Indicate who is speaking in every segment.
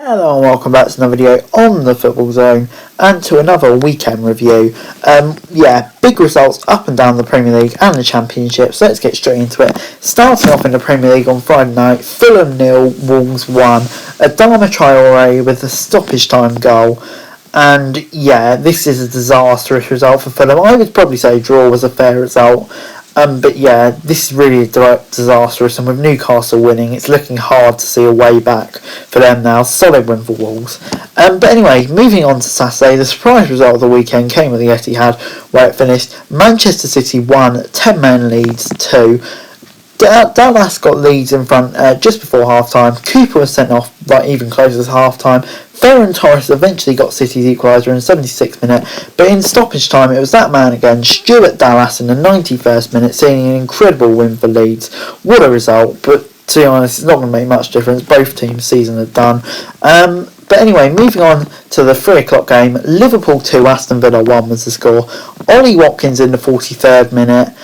Speaker 1: Hello and welcome back to another video on the Football Zone and to another weekend review. Big results up and down the Premier League and the Championship, so let's get straight into it. Starting off in the Premier League on Friday night, Fulham nil, Wolves 1. Adama Traore with a stoppage time goal. And this is a disastrous result for Fulham. I would probably say draw was a fair result. This is really disastrous, and with Newcastle winning, it's looking hard to see a way back for them now. Solid win for Wolves. Moving on to Saturday, the surprise result of the weekend came at the Etihad, where it finished Manchester City 1, 10-man Leeds 2. Dallas got Leeds in front just before half-time. Cooper was sent off even closer to half-time. Ferran Torres eventually got City's equaliser in the 76th minute, but in stoppage time it was that man again, Stuart Dallas, in the 91st minute, seeing an incredible win for Leeds. What a result, but to be honest, it's not going to make much difference. Both teams' season are done. Moving on to the 3 o'clock game, Liverpool 2, Aston Villa 1 was the score. Ollie Watkins in the 43rd minute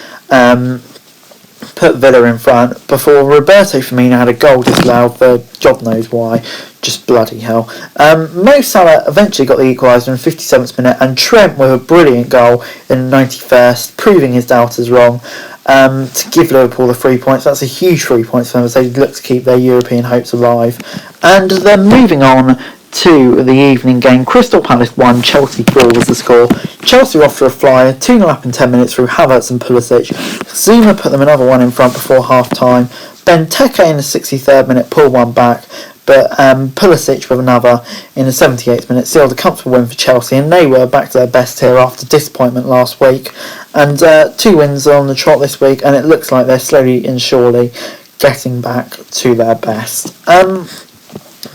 Speaker 1: put Villa in front before Roberto Firmino had a goal disallowed for God knows why. Just bloody hell. Mo Salah eventually got the equaliser in the 57th minute, and Trent with a brilliant goal in the 91st, proving his doubters wrong, to give Liverpool the 3 points. That's a huge 3 points for them as they look to keep their European hopes alive. And then moving on to the evening game, Crystal Palace 1, Chelsea 4 was the score. Chelsea were off to a flyer, 2-0 up in 10 minutes through Havertz and Pulisic. Zuma put them another one in front before half-time. Benteke in the 63rd minute pulled one back, but Pulisic with another in the 78th minute sealed a comfortable win for Chelsea, and they were back to their best here after disappointment last week. And 2 wins on the trot this week, and it looks like they're slowly and surely getting back to their best.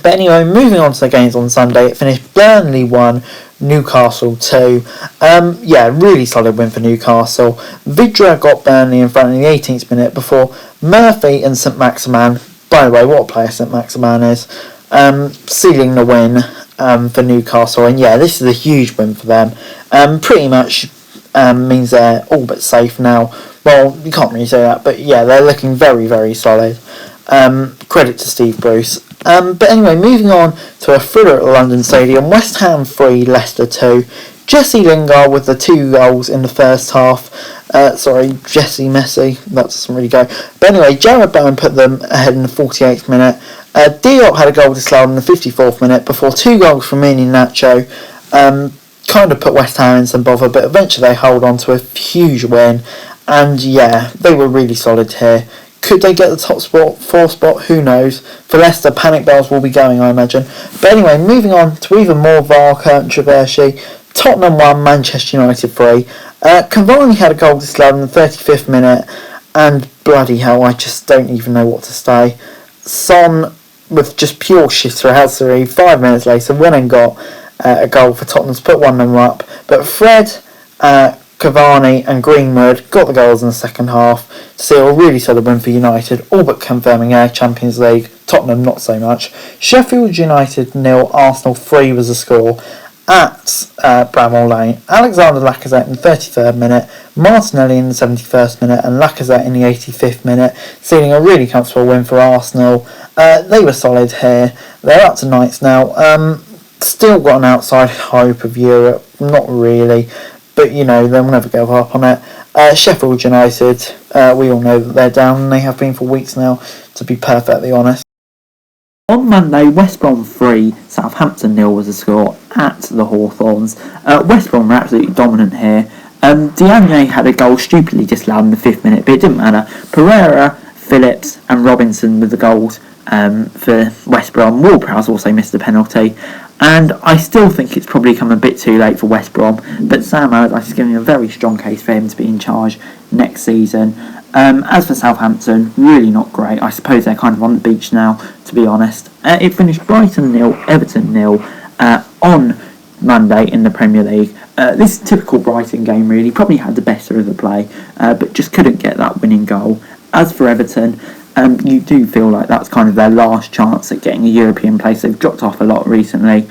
Speaker 1: Moving on to the games on Sunday, it finished Burnley 1, Newcastle 2. Really solid win for Newcastle. Vidra got Burnley in front in the 18th minute before Murphy and St Maximan, by the way, what a player St Maximan is, sealing the win for Newcastle. And this is a huge win for them. Pretty much means they're all but safe now. Well, you can't really say that, but they're looking very, very solid. Credit to Steve Bruce. Moving on to a thriller at the London Stadium, West Ham 3, Leicester 2. Jesse Lingard with the 2 goals in the first half. Jesse Messi, that doesn't really go. Jarrod Bowen put them ahead in the 48th minute. Diop had a goal disallowed in the 54th minute before 2 goals from Mini Nacho. Kind of put West Ham in some bother, but eventually they hold on to a huge win. And they were really solid here. Could they get the top 4 spot? Who knows? For Leicester, panic bells will be going, I imagine. Moving on to even more VAR controversy. Tottenham 1, Manchester United 3. Cavani had a goal disallowed in the 35th minute, and bloody hell, I just don't even know what to say. Son, with just pure shithousery, 5 minutes later, went and got a goal for Tottenham to put 1-0 up. But Fred, Cavani and Greenwood got the goals in the second half to seal a really solid win for United, all but confirming their Champions League. Tottenham not so much. Sheffield United 0, Arsenal 3 was the score at Bramall Lane. Alexander Lacazette in the 33rd minute, Martinelli in the 71st minute and Lacazette in the 85th minute, sealing a really comfortable win for Arsenal. They were solid here. They're up to ninth now. Still got an outside hope of Europe, not really, but they'll never give up on it. Sheffield United, we all know that they're down, and they have been for weeks now, to be perfectly honest. On Monday, West Brom 3, Southampton 0 was the score at the Hawthorns. West Brom were absolutely dominant here. Diagne had a goal stupidly disallowed in the 5th minute, but it didn't matter. Pereira, Phillips and Robinson with the goals for West Brom. Ward-Prowse also missed a penalty. And I still think it's probably come a bit too late for West Brom, but Sam Allardyce is giving a very strong case for him to be in charge next season. As for Southampton, really not great. I suppose they're kind of on the beach now, to be honest. It finished Brighton 0, Everton 0 on Monday in the Premier League. This typical Brighton game really, probably had the better of the play, but just couldn't get that winning goal. As for Everton, you do feel like that's kind of their last chance at getting a European place. They've dropped off a lot recently,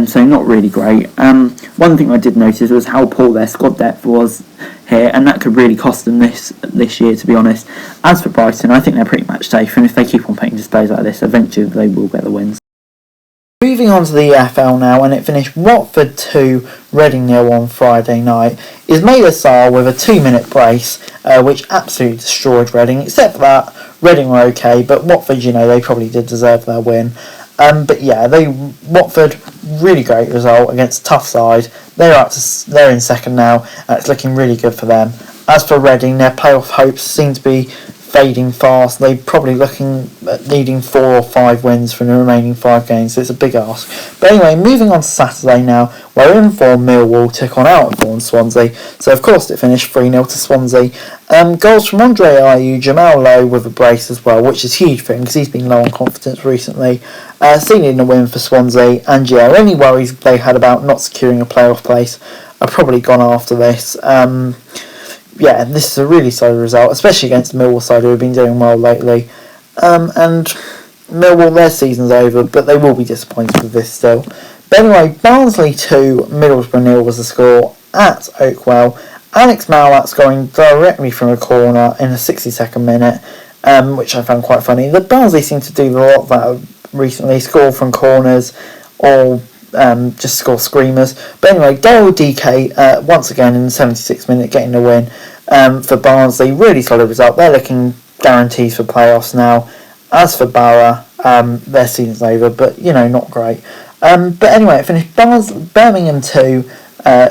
Speaker 1: so not really great. One thing I did notice was how poor their squad depth was here, and that could really cost them this year, to be honest. As for Brighton, I think they're pretty much safe, and if they keep on putting displays like this, eventually they will get the wins. Moving on to the EFL now, and it finished Watford 2, Reading 0 on Friday night. Ismaila Sarr with a 2-minute brace, which absolutely destroyed Reading. Except for that, Reading were okay, but Watford, they probably did deserve their win. But yeah, Watford, really great result against a tough side. They're in second now, and it's looking really good for them. As for Reading, their playoff hopes seem to be fading fast. They're probably looking at needing 4 or 5 wins from the remaining 5 games, so it's a big ask. But anyway, moving on to Saturday now, where in-form Millwall took on out-of-form Swansea. So of course it finished 3-0 to Swansea. Goals from Andre Ayew, Jamal Lowe with a brace as well, which is huge for him because he's been low on confidence recently. Sealing a win for Swansea, and yeah, any worries they had about not securing a playoff place are probably gone after this. Yeah, this is a really solid result, especially against the Millwall side who have been doing well lately. And Millwall, their season's over, but they will be disappointed with this still. But anyway, Barnsley 2, Middlesbrough 0 was the score at Oakwell. Alex Mowat scoring directly from a corner in the 62nd minute, which I found quite funny. The Barnsley seem to do a lot of that recently, score from corners or just score screamers. But anyway, Daryl DK once again in the 76th minute getting the win for Barnsley. Really solid result. They're looking guarantees for playoffs now. As for Borough, their season's over, but not great. But anyway, it finished Birmingham 2,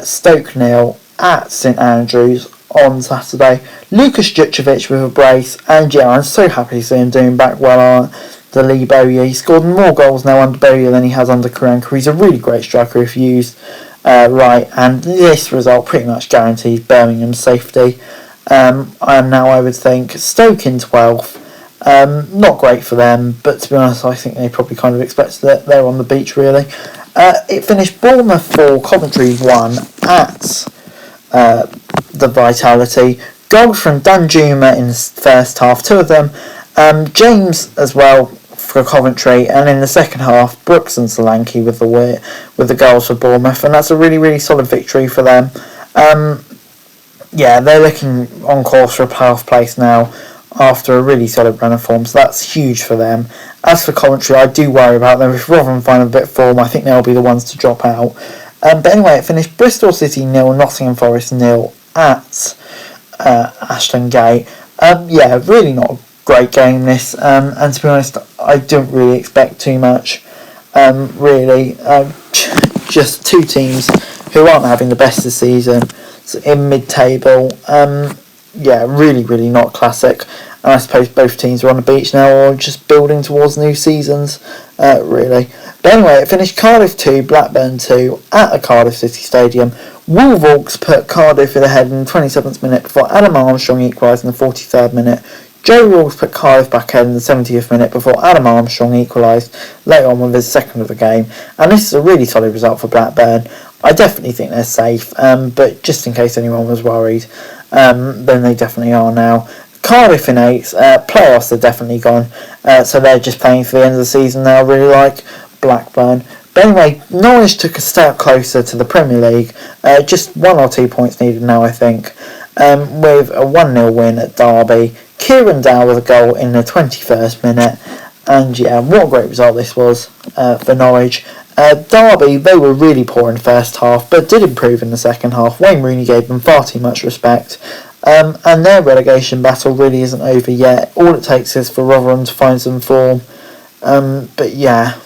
Speaker 1: Stoke 0 at St Andrews on Saturday. Lukas Jukovic with a brace, and yeah, I'm so happy to see him doing back well the Lee Bowyer. He scored more goals now under Bowyer than he has under Karanka. He's a really great striker if used right, and this result pretty much guarantees Birmingham's safety. I would think Stoke in 12th. Not great for them, but to be honest, I think they probably kind of expected it. They're on the beach really. It finished Bournemouth 4, Coventry 1 at the Vitality. Goals from Danjuma in the first half, 2 of them. James as well for Coventry, and in the second half, Brooks and Solanke with the goals for Bournemouth, and that's a really, really solid victory for them. Yeah, they're looking on course for a playoff place now after a really solid run of form, so that's huge for them. As for Coventry, I do worry about them. If Rotherham find a bit of form, I think they'll be the ones to drop out. But anyway, it finished Bristol City 0, Nottingham Forest 0 at Ashton Gate. Yeah, really not a great game this, and to be honest, I don't really expect too much. Really, just 2 teams who aren't having the best of the season in mid-table. Yeah, really, really not classic. And I suppose both teams are on the beach now or just building towards new seasons, really. But anyway, it finished Cardiff 2, Blackburn 2 at the Cardiff City Stadium. Wolves put Cardiff ahead in the 27th minute before Adam Armstrong equalised in the 43rd minute. Joe Wolves put Cardiff back ahead in the 70th minute before Adam Armstrong equalised later on with his second of the game. And this is a really solid result for Blackburn. I definitely think they're safe, but just in case anyone was worried, then they definitely are now. Cardiff in 8th, playoffs are definitely gone, so they're just playing for the end of the season now, really like Blackburn. But anyway, Norwich took a step closer to the Premier League, just 1 or 2 points needed now, I think, with a 1-0 win at Derby. Kieran Dow with a goal in the 21st minute, and yeah, what a great result this was for Norwich. Derby, they were really poor in the first half, but did improve in the second half. Wayne Rooney gave them far too much respect, and their relegation battle really isn't over yet. All it takes is for Rotherham to find some form, but yeah,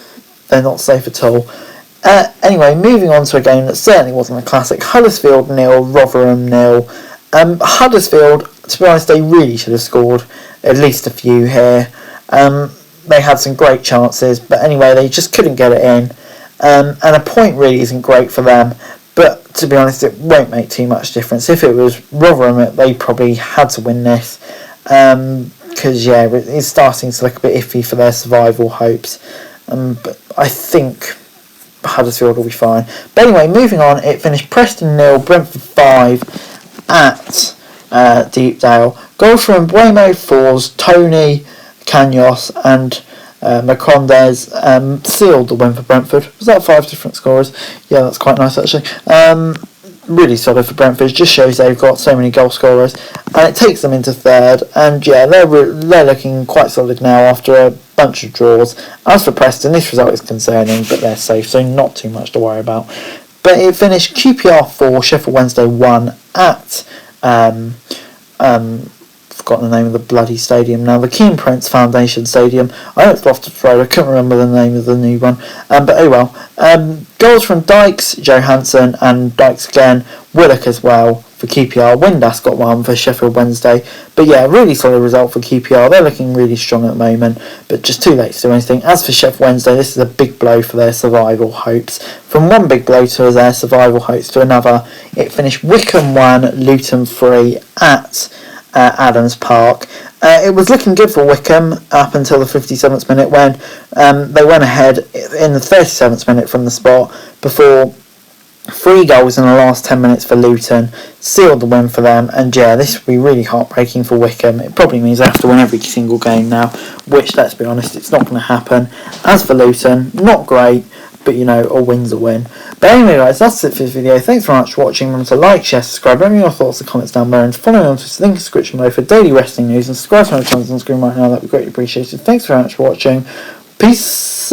Speaker 1: they're not safe at all. Anyway, moving on to a game that certainly wasn't a classic. Huddersfield 0, Rotherham 0. Huddersfield, to be honest, they really should have scored at least a few here. They had some great chances, but anyway, they just couldn't get it in. And a point really isn't great for them, but to be honest, it won't make too much difference. If it was Rotherham, they probably had to win this, because yeah, it's starting to look a bit iffy for their survival hopes. But I think Huddersfield will be fine. But anyway, moving on, it finished Preston 0, Brentford 5 at Deepdale. Goals from Buemo, Fours, Tony, Canos and Macrondes sealed the win for Brentford. Was that 5 different scorers? Yeah, that's quite nice actually. really solid for Brentford. Just shows they've got so many goal scorers, and it takes them into third. And yeah, they're looking quite solid now after a bunch of draws. As for Preston, this result is concerning, but they're safe, so not too much to worry about. But it finished QPR 4, Sheffield Wednesday 1 at forgotten the name of the bloody stadium now, the Keane Prince Foundation Stadium. I know it's Loftus Road, I couldn't remember the name of the new one, but oh well. Goals from Dykes, Johansson, and Dykes again, Willock as well for QPR. Windass got one for Sheffield Wednesday, but yeah, really solid result for QPR. They're looking really strong at the moment, but just too late to do anything. As for Sheffield Wednesday, this is a big blow for their survival hopes. From one big blow to their survival hopes to another, it finished Wycombe 1, Luton 3 at Adams Park. It was looking good for Wycombe up until the 57th minute when they went ahead in the 37th minute from the spot before 3 goals in the last 10 minutes for Luton sealed the win for them. And yeah, this will be really heartbreaking for Wycombe. It probably means they have to win every single game now, which, let's be honest, it's not going to happen. As for Luton, not great, but you know, a win's a win. But anyway guys, that's it for this video. Thanks very much for watching. Remember to like, share, subscribe, let me know your thoughts and comments down below, and follow me on Twitter, link in the description below for daily wrestling news, and subscribe to my channel on the screen right now, that'd be greatly appreciated. Thanks very much for watching. Peace.